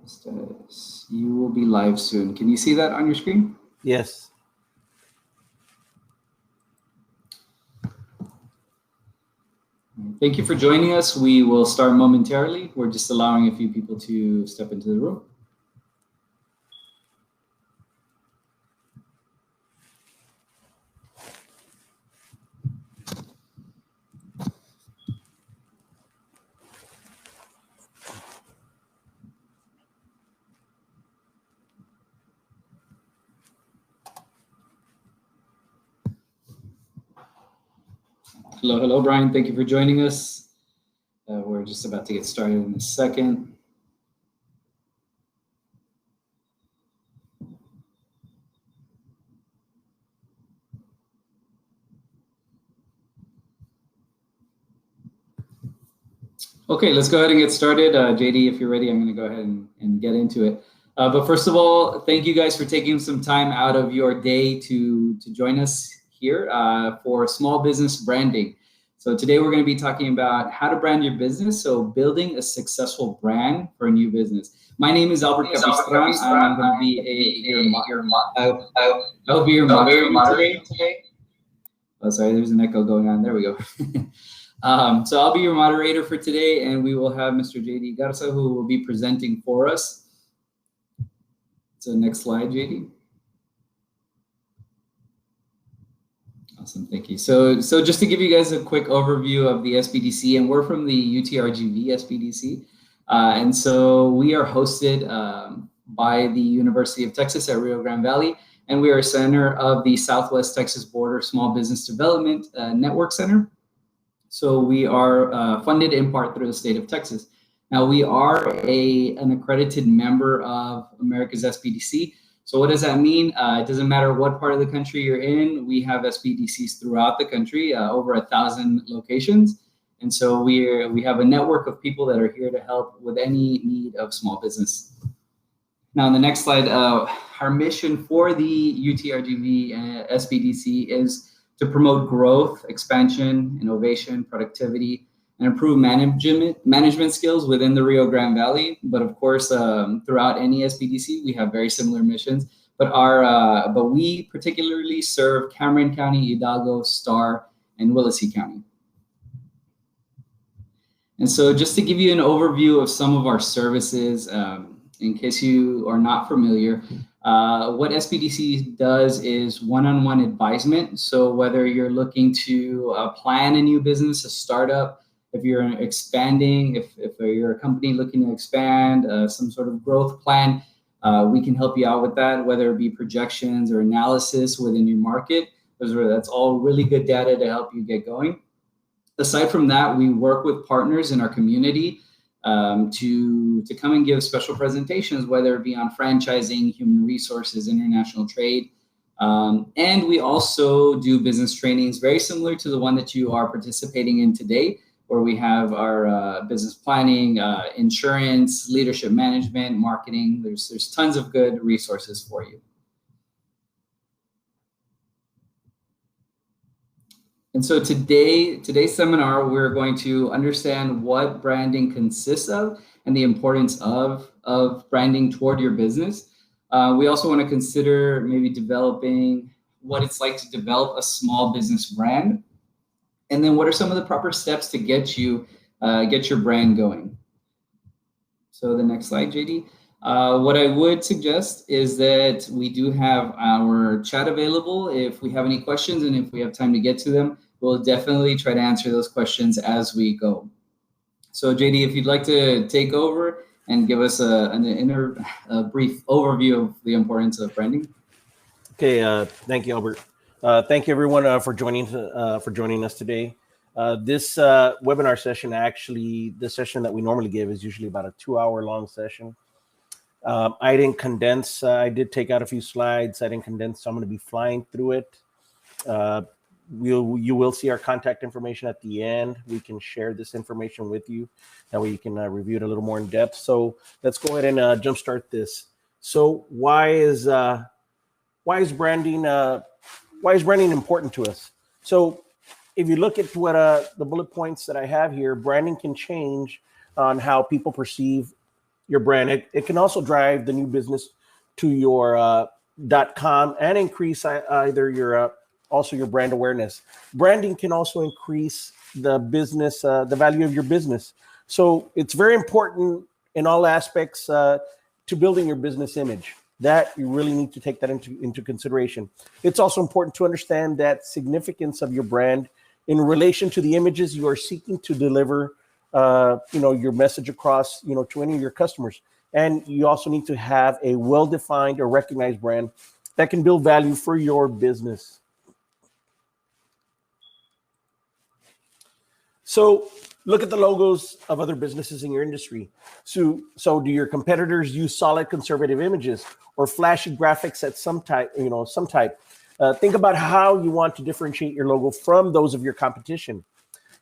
Status. You will be live soon. Can you see that on your screen? Yes. Thank you for joining us. We will start momentarily. We're just allowing a few people to step into the room. Hello, Brian. Thank you for joining us. We're just about to get started in a second. Okay, let's go ahead and get started. JD, if you're ready, I'm going to go ahead and get into it. But first of all, thank you guys for taking some time out of your day to join us here for small business branding. So today we're going to be talking about how to brand your business. So building a successful brand for a new business. My name is Albert Capistran. I'm going to be your moderator today. Oh, sorry, there's an echo going on. There we go. So I'll be your moderator for today, and we will have Mr. JD Garza, who will be presenting for us. So next slide, JD. Awesome, thank you. So just to give you guys a quick overview of the SBDC, and we're from the UTRGV SBDC. And so we are hosted by the University of Texas at Rio Grande Valley, and we are a center of the Southwest Texas Border Small Business Development Network Center. So we are funded in part through the state of Texas. Now we are an accredited member of America's SBDC. So what does that mean? It doesn't matter what part of the country you're in. We have SBDCs throughout the country, over 1,000 locations. And so we have a network of people that are here to help with any need of small business. Now, on the next slide, our mission for the UTRGV SBDC is to promote growth, expansion, innovation, productivity, and improve management skills within the Rio Grande Valley. But of course, throughout any SBDC, we have very similar missions. But we particularly serve Cameron County, Hidalgo, Starr, and Willacy County. And so just to give you an overview of some of our services, in case you are not familiar, what SBDC does is one-on-one advisement. So whether you're looking to plan a new business, a startup, if you're expanding, if you're a company looking to expand, some sort of growth plan, we can help you out with that, whether it be projections or analysis within your market. That's all really good data to help you get going. Aside from that, we work with partners in our community to come and give special presentations, whether it be on franchising, human resources, international trade. And we also do business trainings very similar to the one that you are participating in today, where we have our business planning, insurance, leadership management, marketing. There's tons of good resources for you. And so today's seminar, we're going to understand what branding consists of and the importance of branding toward your business. We also want to consider maybe developing what it's like to develop a small business brand. And then what are some of the proper steps to get your brand going? So the next slide, JD. What I would suggest is that we do have our chat available. If we have any questions and if we have time to get to them, we'll definitely try to answer those questions as we go. So JD, if you'd like to take over and give us a brief overview of the importance of branding. Okay, thank you, Albert. Thank you, everyone, for joining us today. This webinar session, actually, the session that we normally give is usually about a 2-hour-long session. I didn't condense. I did take out a few slides. I didn't condense, so I'm going to be flying through it. You will see our contact information at the end. We can share this information with you. That way you can review it a little more in depth. So let's go ahead and jumpstart this. So why is branding important to us? So if you look at what the bullet points that I have here, branding can change on how people perceive your brand. It can also drive the new business to your .com and increase either your also your brand awareness. Branding can also increase the business, the value of your business. So it's very important in all aspects to building your business image. That you really need to take that into consideration. It's also important to understand that significance of your brand in relation to the images you are seeking to deliver, your message across, to any of your customers. And you also need to have a well-defined or recognized brand that can build value for your business. So look at the logos of other businesses in your industry. So do your competitors use solid conservative images or flashy graphics at some type? Think about how you want to differentiate your logo from those of your competition.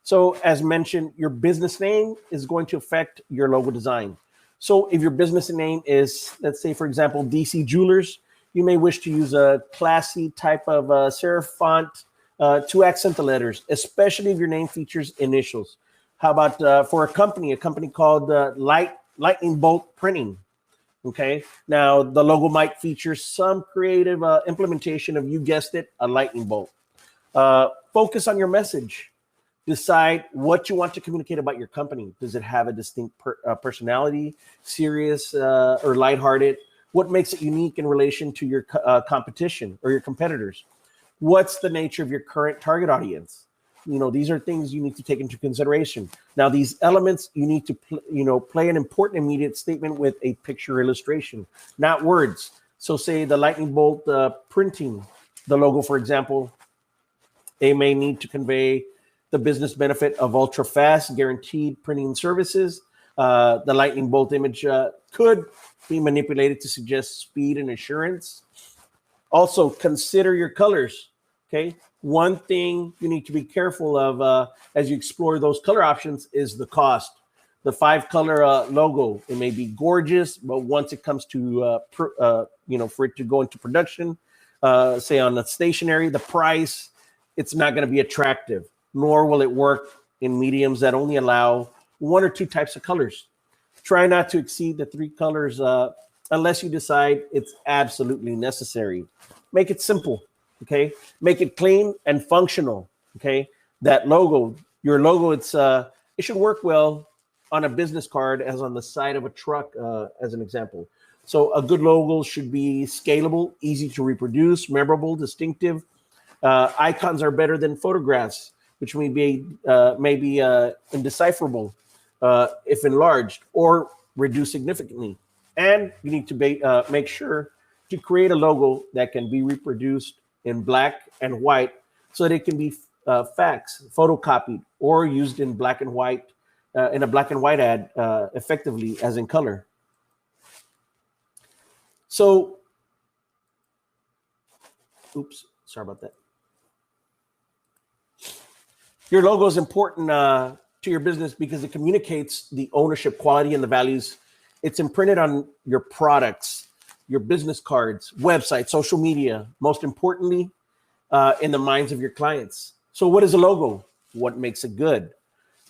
So as mentioned, your business name is going to affect your logo design. So if your business name is, let's say, for example, DC Jewelers, you may wish to use a classy type of serif font to accent the letters, especially if your name features initials. How about for a company called Lightning Bolt Printing? Okay, now the logo might feature some creative implementation of, you guessed it, a lightning bolt. Focus on your message. Decide what you want to communicate about your company. Does it have a distinct personality, serious or lighthearted? What makes it unique in relation to your competition or your competitors? What's the nature of your current target audience? These are things you need to take into consideration. Now, these elements, you need to, play an important immediate statement with a picture illustration, not words. So say the lightning bolt printing, the logo, for example, they may need to convey the business benefit of ultra fast guaranteed printing services. The lightning bolt image could be manipulated to suggest speed and assurance. Also, consider your colors. Okay. One thing you need to be careful of as you explore those color options is the cost. The 5-color logo, it may be gorgeous, but once it comes to, for it to go into production, say on the stationery, the price, it's not going to be attractive, nor will it work in mediums that only allow 1 or 2 types of colors. Try not to exceed the 3 colors unless you decide it's absolutely necessary. Make it simple. Okay, make it clean and functional. Okay, that logo, your logo, it should work well on a business card as on the side of a truck, as an example. So a good logo should be scalable, easy to reproduce, memorable, distinctive. Icons are better than photographs, which may be indecipherable if enlarged or reduced significantly. And you need to make sure to create a logo that can be reproduced in black and white so that it can be photocopied or used in black and white, in a black and white ad effectively as in color. So, sorry about that. Your logo is important to your business because it communicates the ownership, quality, and the values. It's imprinted on your products, your business cards, website, social media, most importantly, in the minds of your clients. So what is a logo? What makes it good?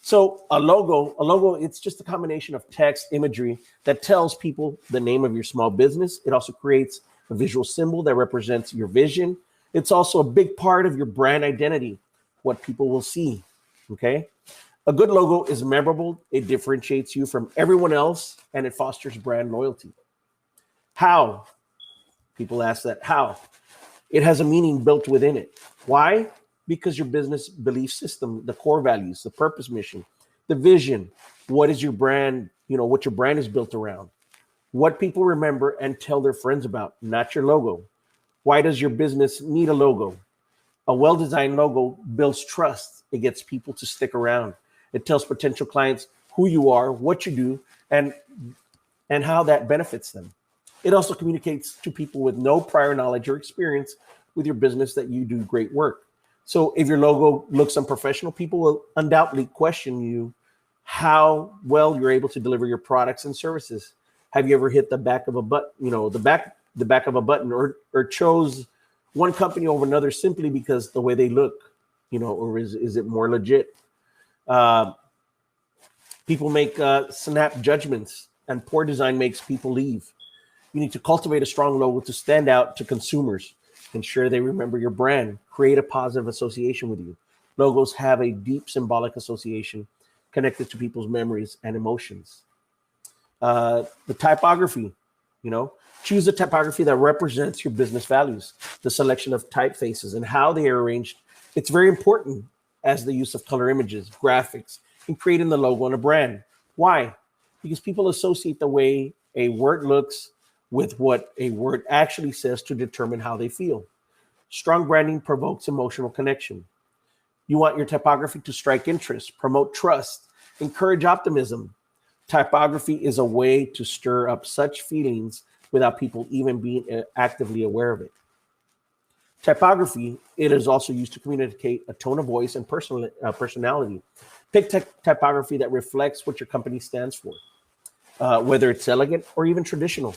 So a logo, it's just a combination of text, imagery that tells people the name of your small business. It also creates a visual symbol that represents your vision. It's also a big part of your brand identity, what people will see, okay? A good logo is memorable. It differentiates you from everyone else, and it fosters brand loyalty. How? People ask that. How? It has a meaning built within it. Why? Because your business belief system, the core values, the purpose, mission, the vision, what is your brand, what your brand is built around, what people remember and tell their friends about, not your logo. Why does your business need a logo? A well-designed logo builds trust. It gets people to stick around. It tells potential clients who you are, what you do, and how that benefits them. It also communicates to people with no prior knowledge or experience with your business that you do great work. So if your logo looks unprofessional, people will undoubtedly question you how well you're able to deliver your products and services. Have you ever hit the back of a button, the back of a button, or chose one company over another simply because the way they look, or is it more legit? People make snap judgments and poor design makes people leave. You need to cultivate a strong logo to stand out to consumers. Ensure they remember your brand. Create a positive association with you. Logos have a deep symbolic association connected to people's memories and emotions. The typography, choose a typography that represents your business values. The selection of typefaces and how they are arranged, it's very important, as the use of color images, graphics, in creating the logo and a brand. Why? Because people associate the way a word looks with what a word actually says to determine how they feel. Strong branding provokes emotional connection. You want your typography to strike interest, promote trust, encourage optimism. Typography is a way to stir up such feelings without people even being actively aware of it. Typography, it is also used to communicate a tone of voice and personality. Pick typography that reflects what your company stands for, whether it's elegant or even traditional.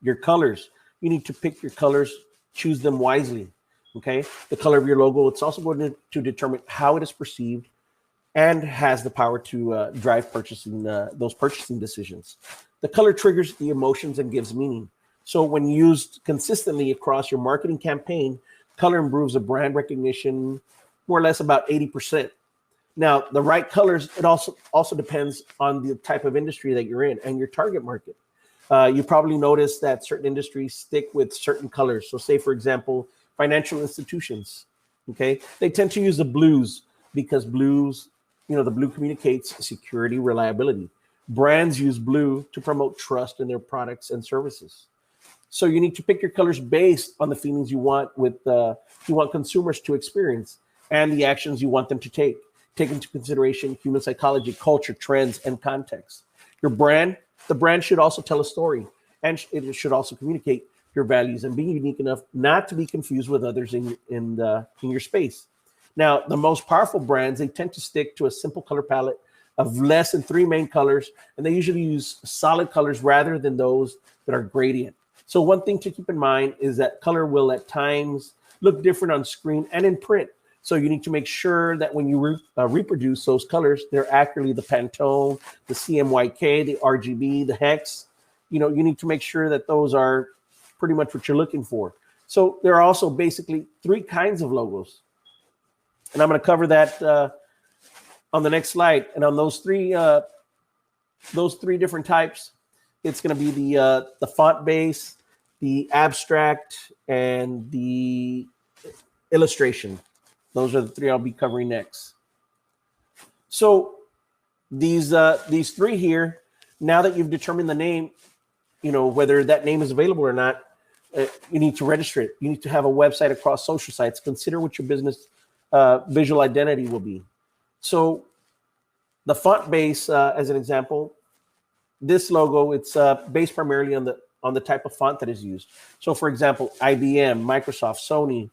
Your colors, you need to pick your colors, choose them wisely, okay? The color of your logo, it's also going to determine how it is perceived and has the power to drive those purchasing decisions. The color triggers the emotions and gives meaning. So when used consistently across your marketing campaign, color improves a brand recognition more or less about 80%. Now, the right colors, it also depends on the type of industry that you're in and your target market. You probably noticed that certain industries stick with certain colors. So say, for example, financial institutions, okay? They tend to use the blues because blues, the blue communicates security, reliability. Brands use blue to promote trust in their products and services. So you need to pick your colors based on the feelings you want consumers to experience and the actions you want them to take. Take into consideration human psychology, culture, trends, and context. The brand should also tell a story, and it should also communicate your values and be unique enough not to be confused with others in your space. Now, the most powerful brands, they tend to stick to a simple color palette of less than 3 main colors, and they usually use solid colors rather than those that are gradient. So one thing to keep in mind is that color will at times look different on screen and in print. So you need to make sure that when you reproduce those colors, they're accurately the Pantone, the CMYK, the RGB, the hex. You need to make sure that those are pretty much what you're looking for. So there are also basically 3 kinds of logos. And I'm going to cover that on the next slide. And on those three different types, it's going to be the font base, the abstract, and the illustration. Those are the 3 I'll be covering next. So these 3 here, now that you've determined the name, whether that name is available or not, you need to register it. You need to have a website across social sites. Consider what your business visual identity will be. So the font base, as an example, this logo, it's based primarily on the type of font that is used. So for example, IBM, Microsoft, Sony,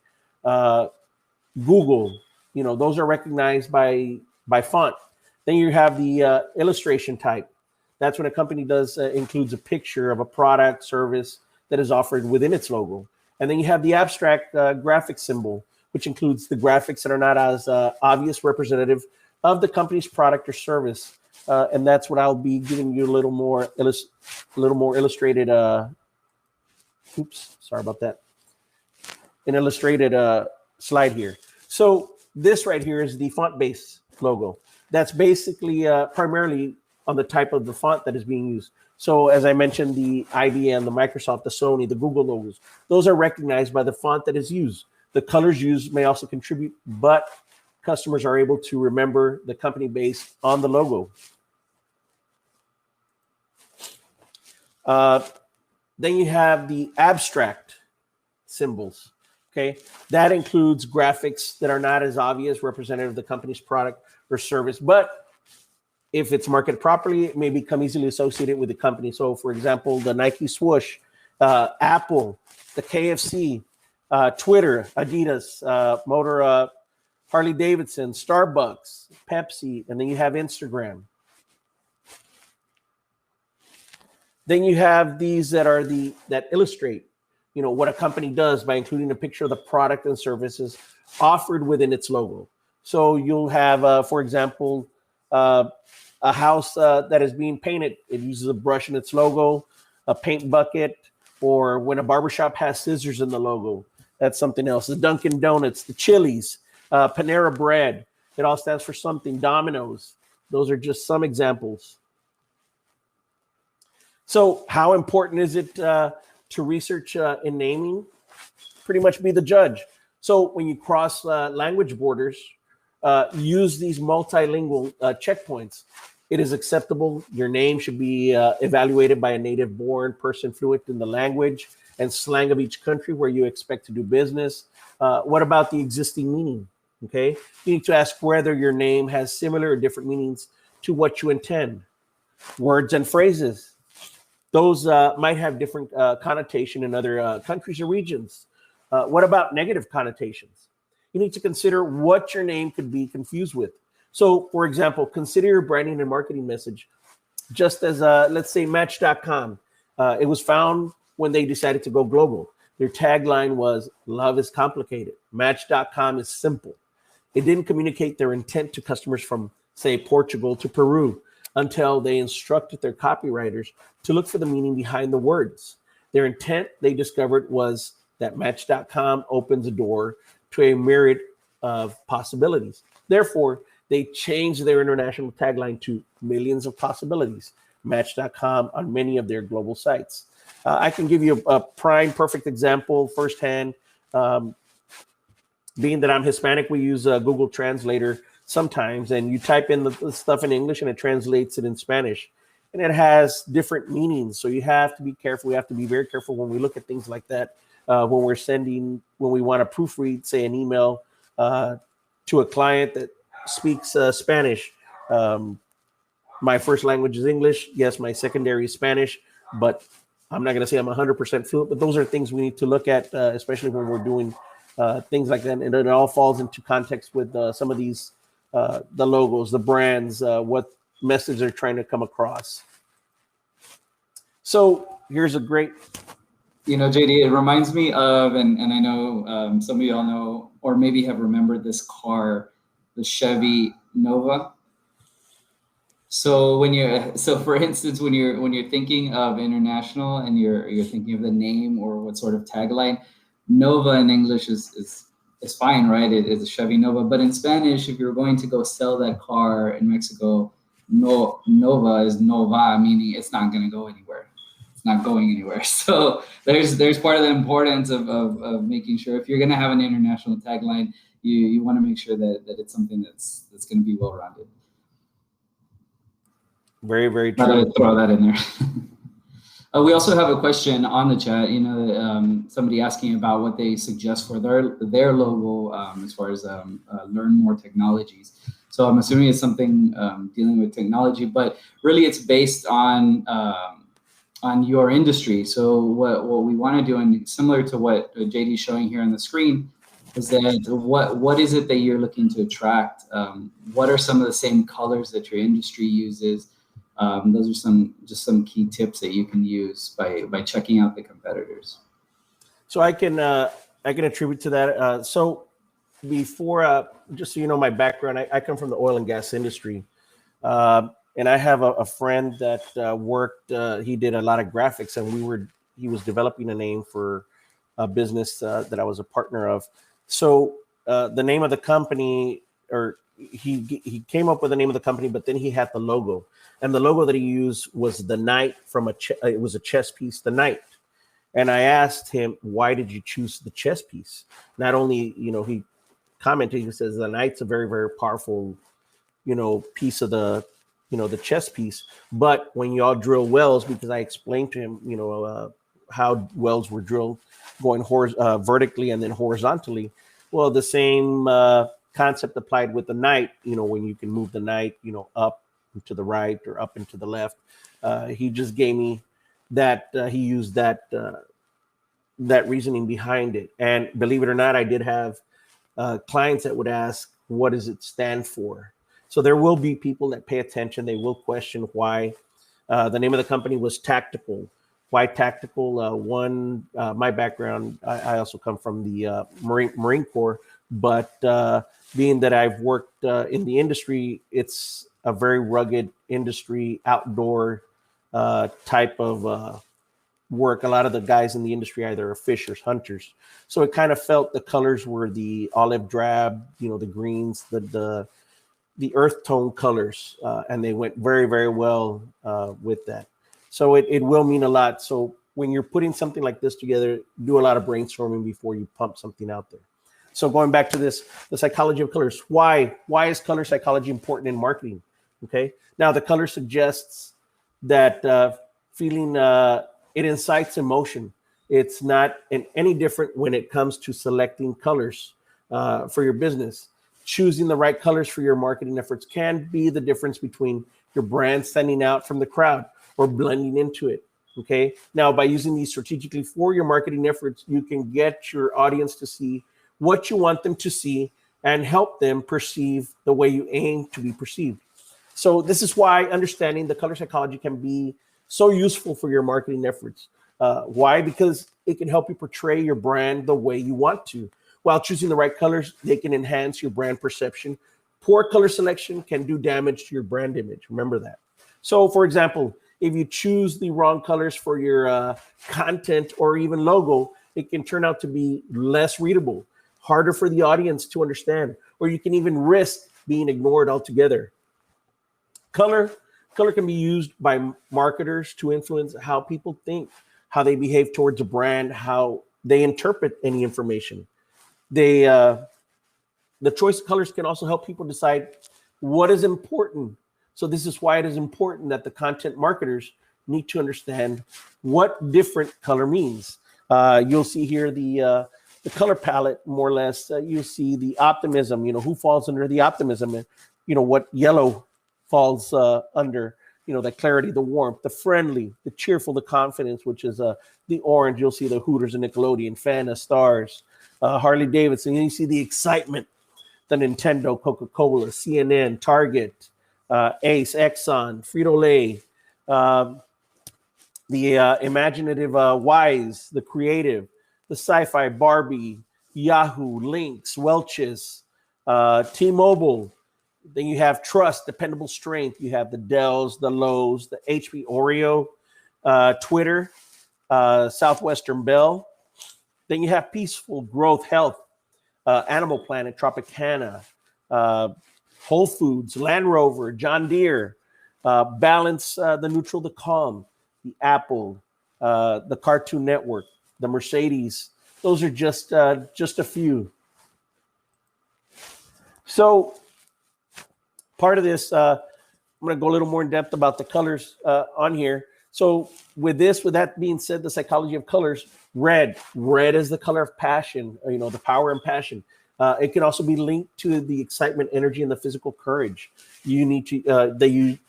Google, those are recognized by font. Then you have the illustration type. That's when a company includes a picture of a product, service that is offered within its logo. And then you have the abstract graphic symbol, which includes the graphics that are not as obvious representative of the company's product or service. And that's what I'll be giving you a little more illustrated. Oops, sorry about that. An illustrated slide here. So this right here is the font base logo. That's basically primarily on the type of the font that is being used. So as I mentioned, the IBM, the Microsoft, the Sony, the Google logos, those are recognized by the font that is used. The colors used may also contribute, but customers are able to remember the company based on the logo. Then you have the abstract symbols. Okay, that includes graphics that are not as obvious representative of the company's product or service, but if it's marketed properly, it may become easily associated with the company. So, for example, the Nike swoosh, Apple, the KFC, Twitter, Adidas, Motor, Harley Davidson, Starbucks, Pepsi, and then you have Instagram. Then you have these that illustrate, what a company does by including a picture of the product and services offered within its logo. So you'll have, for example, a a house that is being painted. It uses a brush in its logo, a paint bucket, or when a barbershop has scissors in the logo, that's something else. The Dunkin' Donuts, the Chili's, Panera Bread, it all stands for something. Domino's, those are just some examples. So how important is it to research in naming? Pretty much be the judge. So when you cross language borders, use these multilingual checkpoints. It is acceptable. Your name should be evaluated by a native-born person fluent in the language and slang of each country where you expect to do business. What about the existing meaning? Okay, you need to ask whether your name has similar or different meanings to what you intend. Words and phrases. Those might have different connotation in other countries or regions. What about negative connotations? You need to consider what your name could be confused with. So, for example, consider your branding and marketing message just as, let's say, Match.com. It was found when they decided to go global. Their tagline was, "Love is complicated. Match.com is simple." It didn't communicate their intent to customers from, say, Portugal to Peru until they instructed their copywriters to look for the meaning behind the words. Their intent, they discovered, was that Match.com opens a door to a myriad of possibilities. Therefore, they changed their international tagline to "Millions of Possibilities," Match.com on many of their global sites. I can give you a prime perfect example firsthand. Being that I'm Hispanic, we use Google Translator sometimes, and you type in the stuff in English and it translates it in Spanish, and it has different meanings. So you have to be careful. We have to be very careful when we look at things like that. When we want to proofread, say, an email to a client that speaks Spanish. My first language is English. Yes, my secondary is Spanish, but I'm not going to say I'm 100% fluent, but those are things we need to look at, especially when we're doing things like that. And it all falls into context with some of these, the logos, the brands, what message they're trying to come across. So here's a great... JD, it reminds me of, and I know some of y'all know, or maybe have remembered this car, the Chevy Nova. So for instance, when you're thinking of international and you're thinking of the name or what sort of tagline, Nova in English is fine, right? It is a Chevy Nova, but in Spanish, if you're going to go sell that car in Mexico, Nova is Nova, meaning it's not going to go anywhere. Not going anywhere. So there's part of the importance of making sure if you're going to have an international tagline, you want to make sure that it's something that's going to be well-rounded. Very, very true. Throw that in there. We also have a question on the chat, somebody asking about what they suggest for their logo as far as learn more technologies. So I'm assuming it's something dealing with technology, but really it's based on your industry. So what we want to do, and similar to what JD is showing here on the screen, is that what is it that you're looking to attract? What are some of the same colors that your industry uses? Those are some key tips that you can use by checking out the competitors. So I can attribute to that. So before, just so you know my background, I come from the oil and gas industry. And I have a friend that worked, he did a lot of graphics, and he was developing a name for a business that I was a partner of. So the name of the company, or he came up with the name of the company, but then he had the logo. And the logo that he used was the knight from it was a chess piece, the knight. And I asked him, why did you choose the chess piece? Not only, he commented, he says, the knight's a very, very powerful, piece of the chess piece. But when y'all drill wells, because I explained to him, how wells were drilled going vertically and then horizontally. Well, the same concept applied with the knight, when you can move the knight, up to the right or up and to the left. He just gave me that, he used that reasoning behind it. And believe it or not, I did have clients that would ask, what does it stand for? So there will be people that pay attention. They will question why the name of the company was Tactical. Why Tactical? My background, I also come from the Marine Corps, but being that I've worked in the industry, it's a very rugged industry, outdoor type of work. A lot of the guys in the industry either are fishers, hunters. So it kind of felt the colors were the olive drab, the greens, the earth tone colors, and they went very, very well with that. So it will mean a lot. So when you're putting something like this together, do a lot of brainstorming before you pump something out there. So going back to this, the psychology of colors. Why is color psychology important in marketing? Okay. Now the color suggests that feeling, it incites emotion. It's not any different when it comes to selecting colors for your business. Choosing the right colors for your marketing efforts can be the difference between your brand standing out from the crowd or blending into it. Okay. Now, by using these strategically for your marketing efforts, you can get your audience to see what you want them to see and help them perceive the way you aim to be perceived. So this is why understanding the color psychology can be so useful for your marketing efforts. Why? Because it can help you portray your brand the way you want to. While choosing the right colors, they can enhance your brand perception. Poor color selection can do damage to your brand image. Remember that. So, for example, if you choose the wrong colors for your content or even logo, it can turn out to be less readable, harder for the audience to understand, or you can even risk being ignored altogether. Color can be used by marketers to influence how people think, how they behave towards a brand, how they interpret any information. The choice of colors can also help people decide what is important. So this is why it is important that the content marketers need to understand what different color means. You'll see here the color palette, more or less. You see the optimism, who falls under the optimism, and what yellow falls under, the clarity, the warmth, the friendly, the cheerful, the confidence, which is the orange. You'll see the Hooters and Nickelodeon, Fanta, Stars, Harley Davidson. And you see the excitement, the Nintendo, Coca-Cola, CNN, Target, Ace, Exxon, Frito-Lay, the imaginative Wise, the creative, the sci-fi, Barbie, Yahoo, Lynx, Welch's, T-Mobile. Then you have Trust, Dependable Strength. You have the Dells, the Lowe's, the HP Oreo, Twitter, Southwestern Bell. Then you have Peaceful, Growth, Health, Animal Planet, Tropicana, Whole Foods, Land Rover, John Deere, Balance, the Neutral, the Calm, the Apple, the Cartoon Network, the Mercedes. Those are just a few. So part of this, I'm going to go a little more in depth about the colors on here. So with that being said, the psychology of colors, red is the color of passion, the power and passion. It can also be linked to the excitement, energy, and the physical courage. You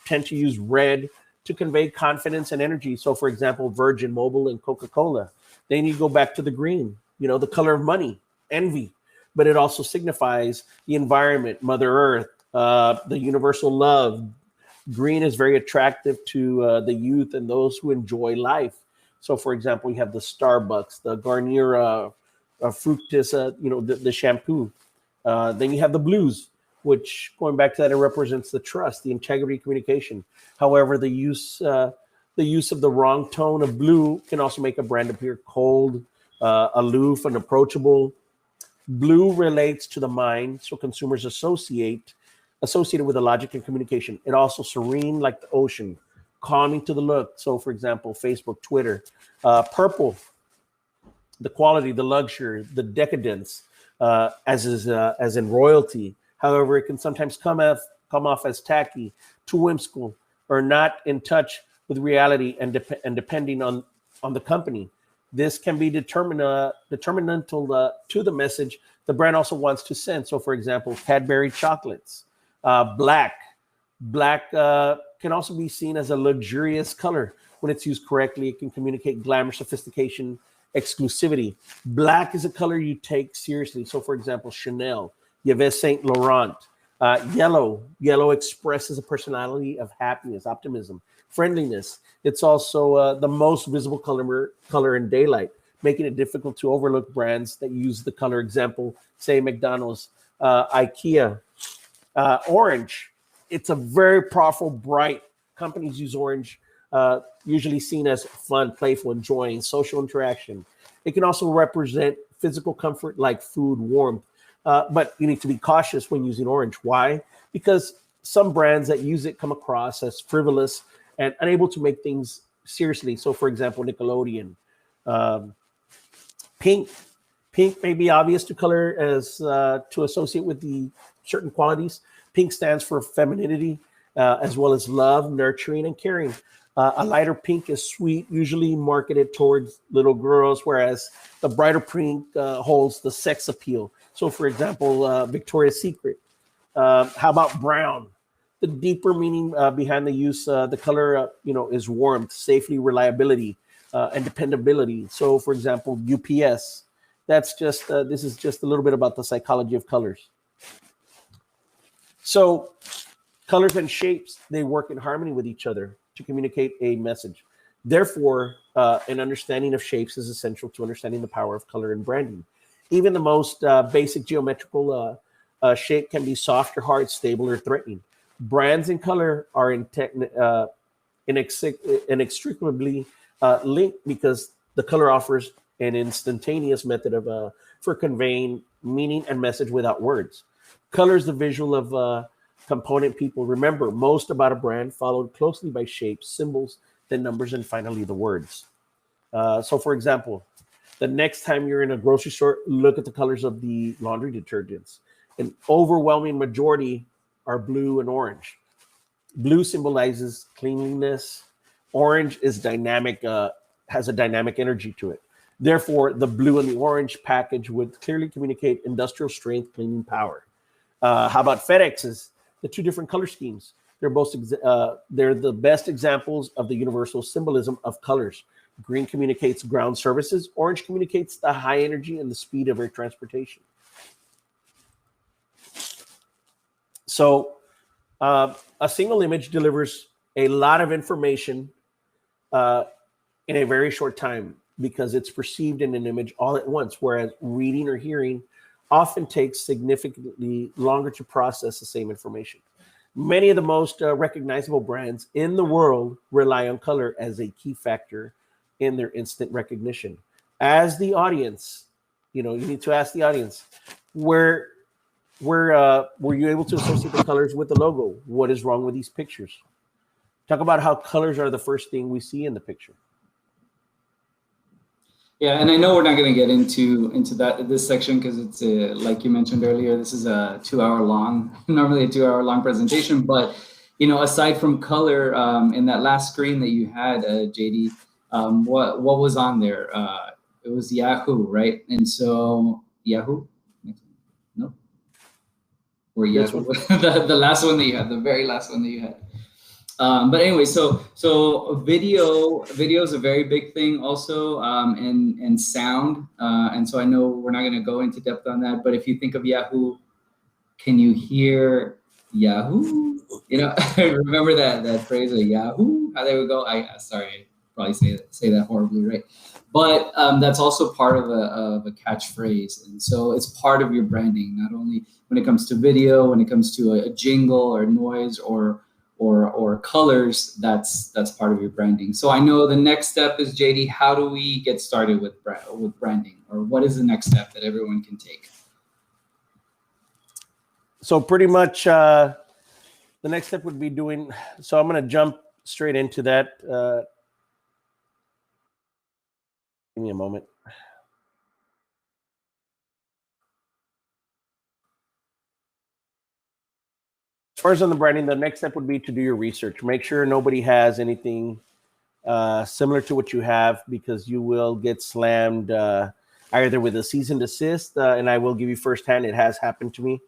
tend to use red to convey confidence and energy. So, for example, Virgin Mobile and Coca-Cola. Then you go back to the green, the color of money, envy, but it also signifies the environment, Mother Earth, the universal love. Green is very attractive to the youth and those who enjoy life. So, for example, you have the Starbucks, the Garnier Fructis, the shampoo. Then you have the blues, which, going back to that, it represents the trust, the integrity, communication. However, the use of the wrong tone of blue can also make a brand appear cold, aloof, and approachable. Blue relates to the mind, so consumers associated with the logic and communication. It also serene like the ocean, calming to the look. So, for example, Facebook, Twitter. Purple, the quality, the luxury, the decadence, as in royalty. However, it can sometimes come off as tacky, too whimsical, or not in touch with reality and depending on the company. This can be determinantal to the message the brand also wants to send. So, for example, Cadbury chocolates. Black can also be seen as a luxurious color. When it's used correctly, it can communicate glamour, sophistication, exclusivity. Black is a color you take seriously. So, for example, Chanel, Yves Saint Laurent. Yellow expresses a personality of happiness, optimism, friendliness. It's also the most visible color in daylight, making it difficult to overlook brands that use the color. Example, say McDonald's, IKEA. Orange it's a very powerful, bright. Companies use orange, usually seen as fun, playful, enjoying, social interaction. It can also represent physical comfort like food, warmth. But you need to be cautious when using orange. Why? Because some brands that use it come across as frivolous and unable to make things seriously. So, for example, Nickelodeon. Pink. Pink may be obvious to color as to associate with the certain qualities. Pink stands for femininity, as well as love, nurturing, and caring. A lighter pink is sweet, usually marketed towards little girls, whereas the brighter pink holds the sex appeal. So, for example, Victoria's Secret. How about brown? The deeper meaning behind the use, the color, is warmth, safety, reliability, and dependability. So, for example, UPS. That's just this is just a little bit about the psychology of colors. So, colors and shapes, they work in harmony with each other to communicate a message. Therefore, an understanding of shapes is essential to understanding the power of color and branding. Even the most basic geometrical shape can be soft or hard, stable or threatening. Brands and color are inextricably linked because the color offers an instantaneous method of for conveying meaning and message without words. Color is the visual of component people remember most about a brand, followed closely by shapes, symbols, then numbers, and finally the words. So, for example, the next time you're in a grocery store, look at the colors of the laundry detergents. An overwhelming majority are blue and orange. Blue symbolizes cleanliness. Orange is dynamic, has a dynamic energy to it. Therefore, the blue and the orange package would clearly communicate industrial strength cleaning power. How about FedEx's? The two different color schemes. They're the best examples of the universal symbolism of colors. Green communicates ground services. Orange communicates the high energy and the speed of air transportation. So a single image delivers a lot of information in a very short time because it's perceived in an image all at once, whereas reading or hearing often takes significantly longer to process the same information. Many of the most recognizable brands in the world rely on color as a key factor in their instant recognition. As the audience, you need to ask the audience, were you able to associate the colors with the logo? What is wrong with these pictures? Talk about how colors are the first thing we see in the picture. Yeah, and I know we're not going to get into this section because it's like you mentioned earlier, this is a 2-hour long, normally a 2-hour long presentation. But aside from color, in that last screen that you had, JD, what was on there? It was Yahoo, right? And so Yahoo, no, or Yahoo, the last one that you had, the very last one that you had. But anyway, so video is a very big thing also, and sound. And so I know we're not going to go into depth on that, but if you think of Yahoo, can you hear Yahoo? Remember that phrase of Yahoo? How they would go? Sorry, I probably say that horribly, right? But that's also part of a catchphrase, and so it's part of your branding. Not only when it comes to video, when it comes to a jingle or noise or colors, that's part of your branding. So I know the next step is, JD, how do we get started with branding, or what is the next step that everyone can take? So pretty much the next step would be so I'm going to jump straight into that. Give me a moment. As far as on the branding, the next step would be to do your research. Make sure nobody has anything similar to what you have, because you will get slammed either with a cease and desist, and I will give you firsthand, it has happened to me.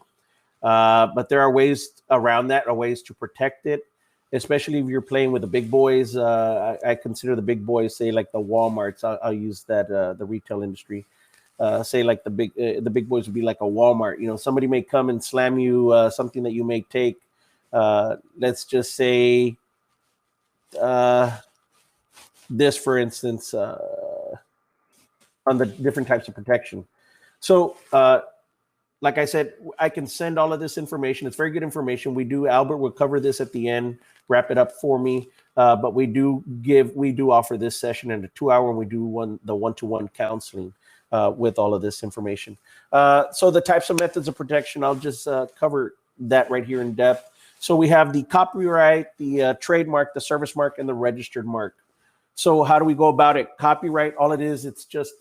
But there are ways around that, or ways to protect it, especially if you're playing with the big boys. I consider the big boys, say like the Walmarts. I'll use that, the retail industry. Say like the big boys would be like a Walmart. Somebody may come and slam you something that you may take. Let's just say this, for instance, on the different types of protection. So like I said, I can send all of this information. It's very good information. Albert will cover this at the end, wrap it up for me. But we do offer this session in a 2-hour, and we do the one-to-one counseling with all of this information. So the types of methods of protection, I'll just cover that right here in depth. So we have the copyright, the trademark, the service mark, and the registered mark. So how do we go about it? Copyright, all it is, it's just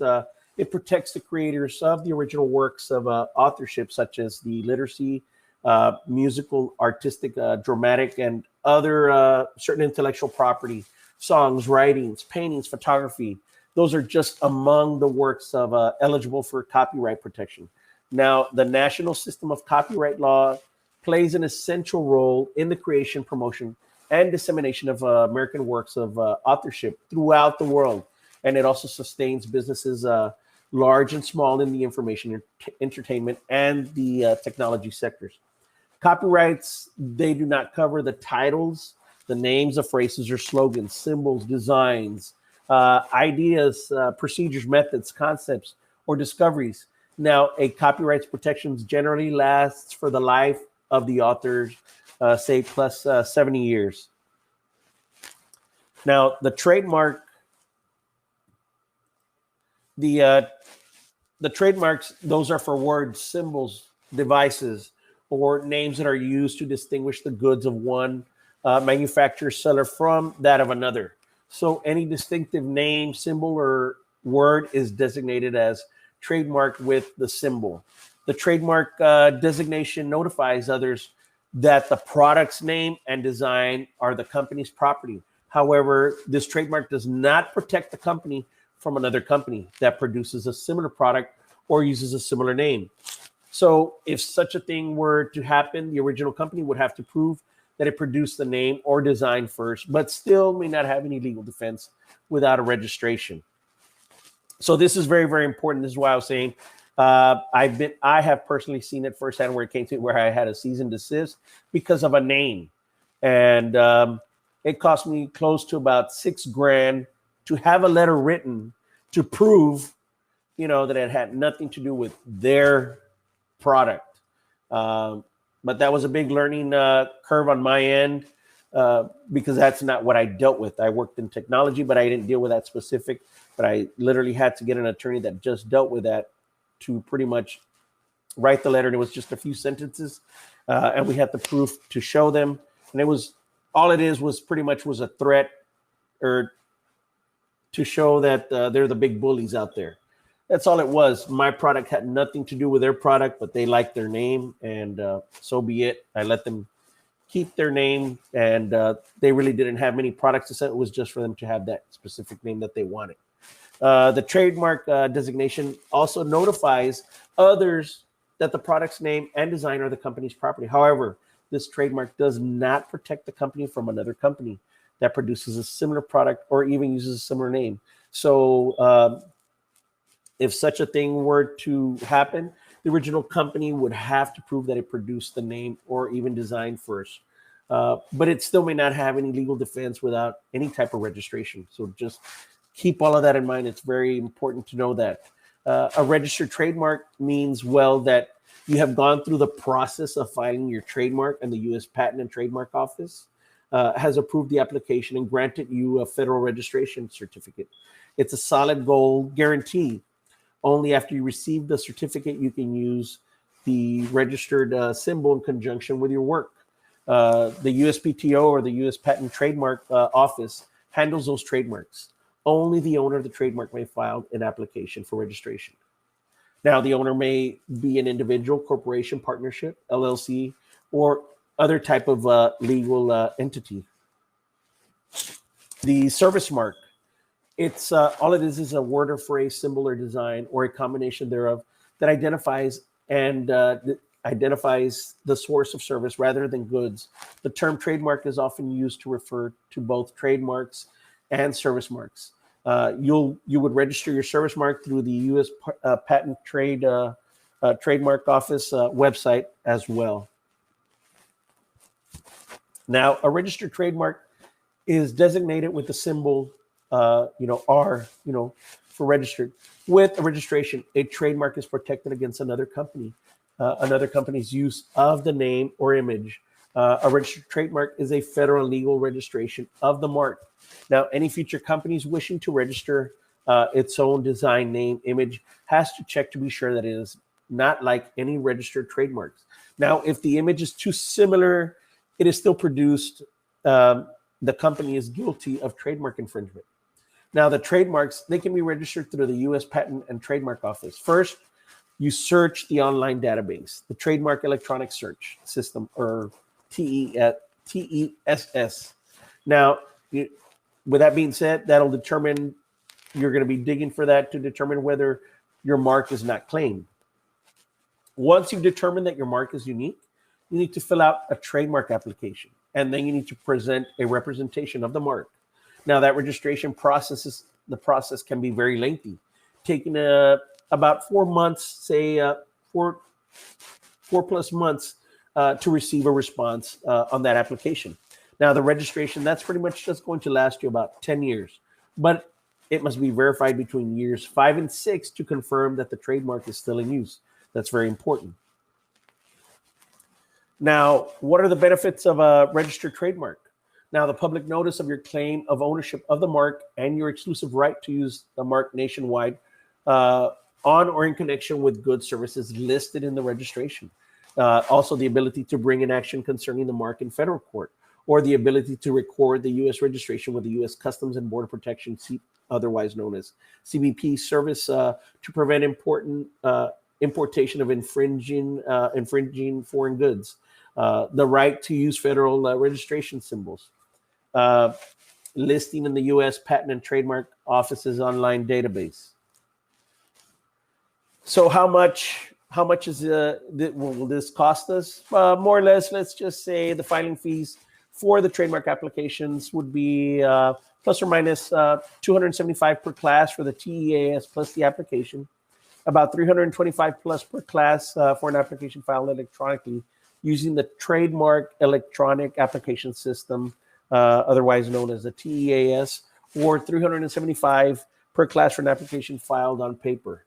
it protects the creators of the original works of authorship, such as the literacy, musical, artistic, dramatic, and other certain intellectual property, songs, writings, paintings, photography. Those are just among the works of eligible for copyright protection. Now, the national system of copyright law plays an essential role in the creation, promotion, and dissemination of American works of authorship throughout the world. And it also sustains businesses large and small in the information, entertainment, and the technology sectors. Copyrights, they do not cover the titles, the names of phrases or slogans, symbols, designs, ideas, procedures, methods, concepts, or discoveries. Now, a copyright's protections generally lasts for the life of the authors, say plus 70 years. Now, the trademark, the trademarks, those are for words, symbols, devices, or names that are used to distinguish the goods of one manufacturer, seller from that of another. So any distinctive name, symbol, or word is designated as trademarked with the symbol. The trademark designation notifies others that the product's name and design are the company's property. However, this trademark does not protect the company from another company that produces a similar product or uses a similar name. So if such a thing were to happen, the original company would have to prove that it produced the name or design first, but still may not have any legal defense without a registration. So this is very, very important. This is why I was saying I have personally seen it firsthand where it came to where I had a cease and desist because of a name. And it cost me close to about $6,000 to have a letter written to prove, that it had nothing to do with their product. But that was a big learning curve on my end because that's not what I dealt with. I worked in technology, but I didn't deal with that specific. But I literally had to get an attorney that just dealt with that to pretty much write the letter. And it was just a few sentences. And we had the proof to show them. And it was all it is was pretty much was a threat or to show that they're the big bullies out there. That's all it was. My product had nothing to do with their product, but they liked their name, and so be it. I let them keep their name, and they really didn't have many products to sell. It was just for them to have that specific name that they wanted. The trademark designation also notifies others that the product's name and design are the company's property. However, this trademark does not protect the company from another company that produces a similar product or even uses a similar name. So if such a thing were to happen, the original company would have to prove that it produced the name or even design first. But it still may not have any legal defense without any type of registration. So just keep all of that in mind. It's very important to know that. A registered trademark means, well, that you have gone through the process of filing your trademark, and the U.S. Patent and Trademark Office has approved the application and granted you a federal registration certificate. It's a solid gold guarantee. Only after you receive the certificate, you can use the registered symbol in conjunction with your work. The USPTO, or the U.S. Patent Trademark Office, handles those trademarks. Only the owner of the trademark may file an application for registration. Now, the owner may be an individual, corporation, partnership, LLC, or other type of legal entity. The service mark. It's all it is a word or phrase, symbol or design, or a combination thereof that identifies the source of service rather than goods. The term trademark is often used to refer to both trademarks and service marks. You would register your service mark through the U.S. Patent Trademark Office website as well. Now, a registered trademark is designated with the symbol R, for registered. With a registration, a trademark is protected against another company another company's use of the name or image. A registered trademark is a federal legal registration of the mark. Now, any future companies wishing to register its own design, name, image has to check to be sure that it is not like any registered trademarks. Now, if the image is too similar, it is still produced. The company is guilty of trademark infringement. Now, the trademarks, they can be registered through the U.S. Patent and Trademark Office. First, you search the online database, the Trademark Electronic Search System, or TESS. Now, with that being said, that'll determine, you're going to be digging for that to determine whether your mark is not claimed. Once you've determined that your mark is unique, you need to fill out a trademark application, and then you need to present a representation of the mark. Now, that registration process can be very lengthy, taking about 4 months, say 4+ months to receive a response on that application. Now, the registration, that's pretty much just going to last you about 10 years, but it must be verified between years 5 and 6 to confirm that the trademark is still in use. That's very important. Now, what are the benefits of a registered trademark? Now, the public notice of your claim of ownership of the mark and your exclusive right to use the mark nationwide on or in connection with goods, services listed in the registration. Also, the ability to bring an action concerning the mark in federal court, or the ability to record the U.S. registration with the U.S. Customs and Border Protection, otherwise known as CBP service, to prevent importation of infringing foreign goods. The right to use federal registration symbols. Listing in the U.S. Patent and Trademark Office's online database. So how much is will this cost us? More or less, let's just say the filing fees for the trademark applications would be plus or minus $275 per class for the TEAS plus the application, about $325 plus per class for an application filed electronically using the Trademark Electronic Application System, otherwise known as the TEAS, or $375 per class for an application filed on paper.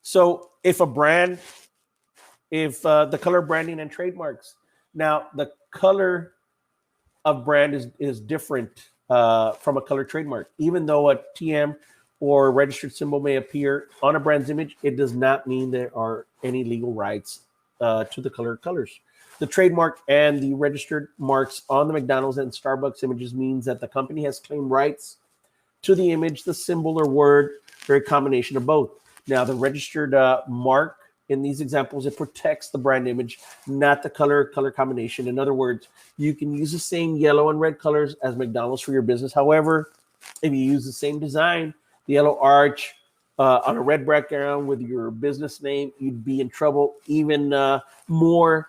So if the color branding and trademarks, now the color of brand is different from a color trademark. Even though a TM or registered symbol may appear on a brand's image, it does not mean there are any legal rights to the colors. The trademark and the registered marks on the McDonald's and Starbucks images means that the company has claimed rights to the image, the symbol, or word, or a combination of both. Now, the registered mark in these examples, it protects the brand image, not the color combination. In other words, you can use the same yellow and red colors as McDonald's for your business. However, if you use the same design, the yellow arch on a red background with your business name, you'd be in trouble even more.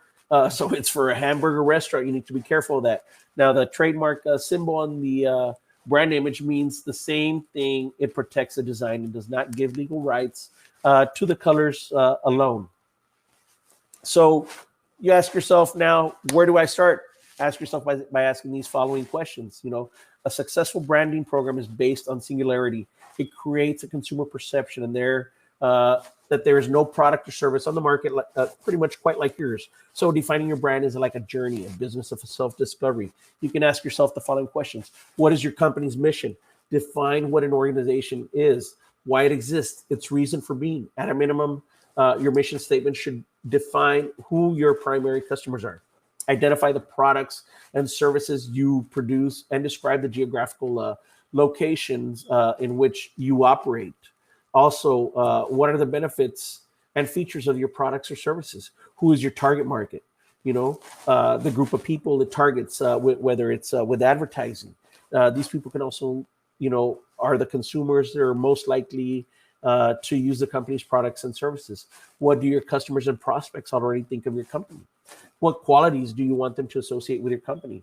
So it's for a hamburger restaurant. You need to be careful of that. Now, the trademark symbol on the brand image means the same thing. It protects the design and does not give legal rights to the colors alone. So you ask yourself now, where do I start? Ask yourself by asking these following questions. You know, a successful branding program is based on singularity. It creates a consumer perception and that there is no product or service on the market pretty much quite like yours. So defining your brand is like a journey, a business of self-discovery. You can ask yourself the following questions. What is your company's mission? Define what an organization is, why it exists, its reason for being. At a minimum, your mission statement should define who your primary customers are. Identify the products and services you produce and describe the geographical locations in which you operate. Also, what are the benefits and features of your products or services? Who is your target market? You know, the group of people it targets, whether it's with advertising. These people can also, you know, are the consumers that are most likely to use the company's products and services. What do your customers and prospects already think of your company? What qualities do you want them to associate with your company?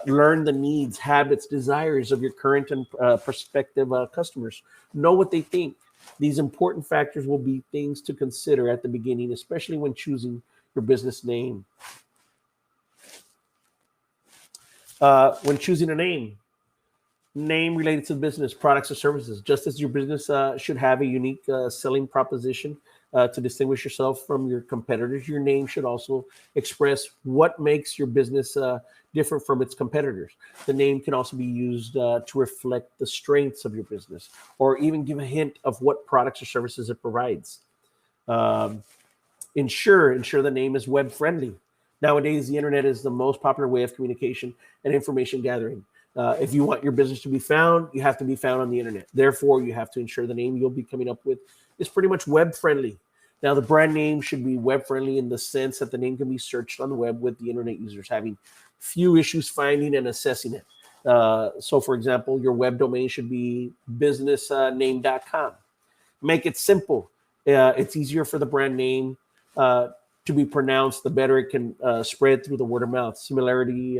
Learn the needs, habits, desires of your current and prospective customers. Know what they think. These important factors will be things to consider at the beginning, especially when choosing your business name. When choosing a name, Name related to the business, products or services. Just as your business should have a unique selling proposition to distinguish yourself from your competitors, your name should also express what makes your business different from its competitors. The name can also be used to reflect the strengths of your business or even give a hint of what products or services it provides. Um, ensure the name is web friendly. Nowadays, the internet is the most popular way of communication and information gathering. If you want your business to be found, you have to be found on the internet. Therefore, you have to ensure the name you'll be coming up with is pretty much web friendly. Now, the brand name should be web friendly in the sense that the name can be searched on the web with the internet users having few issues finding and assessing it. So, for example, your web domain should be businessname.com. Make it simple. It's easier for the brand name to be pronounced, the better it can spread through the word of mouth. Similarity,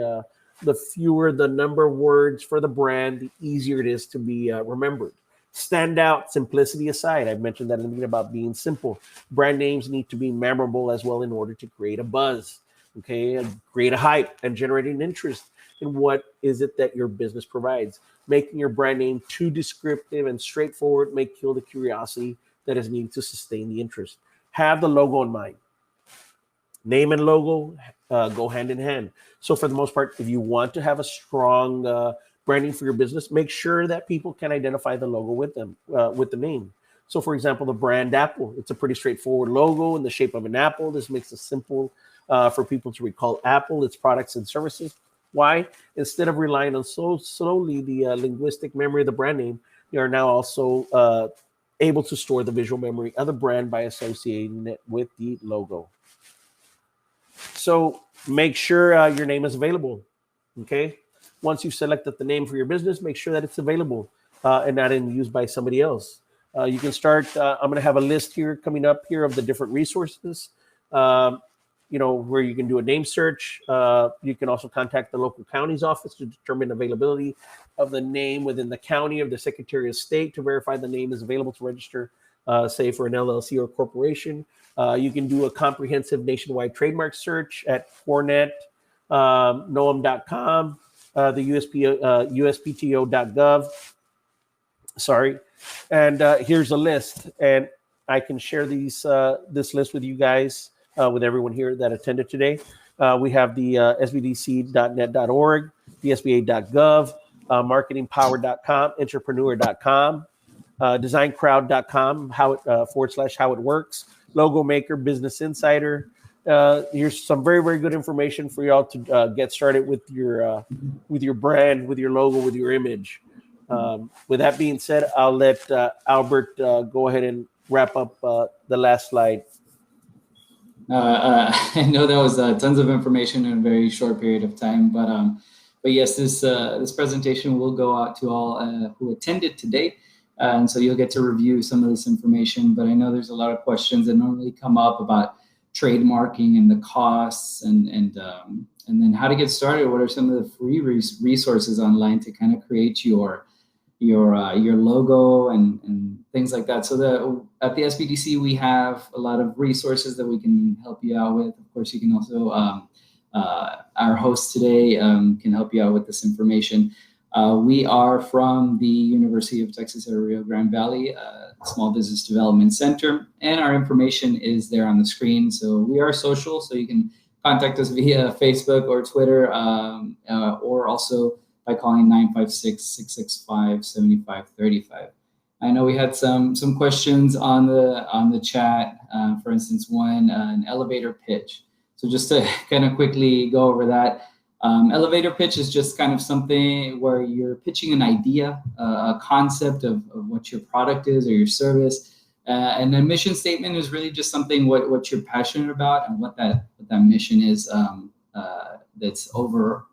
the fewer the number of words for the brand, the easier it is to be remembered. Stand out, simplicity aside. I've mentioned that in the beginning about being simple. Brand names need to be memorable as well in order to create a buzz, okay, and create a hype and generate an interest in what is it that your business provides. Making your brand name too descriptive and straightforward may kill the curiosity that is needed to sustain the interest. Have the logo in mind. Name and logo go hand in hand. So for the most part, if you want to have a strong branding for your business, make sure that people can identify the logo with them, with the name. So for example, the brand Apple, it's a pretty straightforward logo in the shape of an apple. This makes it simple for people to recall Apple, its products and services. Why? Instead of relying on solely the linguistic memory of the brand name, they are now also able to store the visual memory of the brand by associating it with the logo. So make sure your name is available, okay? Once you've selected the name for your business, make sure that it's available and not in use by somebody else. You can start, I'm going to have a list here coming up here of the different resources, where you can do a name search. You can also contact the local county's office to determine availability of the name within the county of the Secretary of State to verify the name is available to register, say for an LLC or corporation. You can do a comprehensive nationwide trademark search at Fornet, noam.com, the USPTO.gov. Sorry. And here's a list. And I can share this list with you guys, with everyone here that attended today. We have the sbdc.net.org, the sba.gov, marketingpower.com, entrepreneur.com, designcrowd.com, how it works, Logo Maker, Business Insider. Here's some very, very good information for y'all to get started with your brand, with your logo, with your image. With that being said, I'll let Albert go ahead and wrap up the last slide. I know that was tons of information in a very short period of time, but yes, this presentation will go out to all who attended today. And so you'll get to review some of this information, but I know there's a lot of questions that normally come up about trademarking and the costs and then how to get started. What are some of the free resources online to kind of create your logo and things like that. So at the SBDC, we have a lot of resources that we can help you out with. Of course, you can also, our host today can help you out with this information. We are from the University of Texas at Rio Grande Valley Small Business Development Center, and our information is there on the screen. So we are social, so you can contact us via Facebook or Twitter, or also by calling 956-665-7535. I know we had some questions on the chat. For instance, one, an elevator pitch. So just to kind of quickly go over that. Elevator pitch is just kind of something where you're pitching an idea, a concept of what your product is or your service. And the mission statement is really just something what you're passionate about and what that mission is, that's over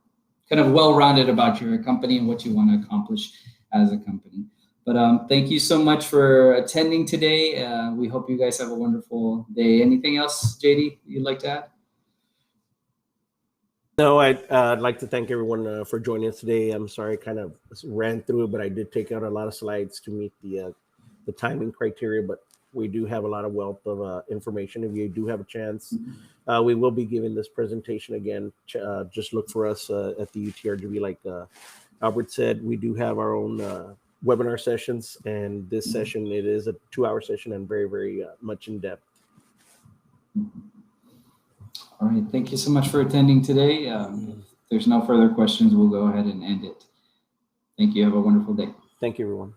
kind of well-rounded about your company and what you want to accomplish as a company. But thank you so much for attending today. We hope you guys have a wonderful day. Anything else, JD, you'd like to add? No, I'd like to thank everyone for joining us today. I'm sorry I kind of ran through it, but I did take out a lot of slides to meet the timing criteria. But we do have a lot of wealth of information. If you do have a chance, we will be giving this presentation again. Just look for us at the UTRGV like Albert said, we do have our own webinar sessions, and this session, it is a 2-hour session and very, very much in depth. All right. Thank you so much for attending today. If there's no further questions, we'll go ahead and end it. Thank you. Have a wonderful day. Thank you, everyone.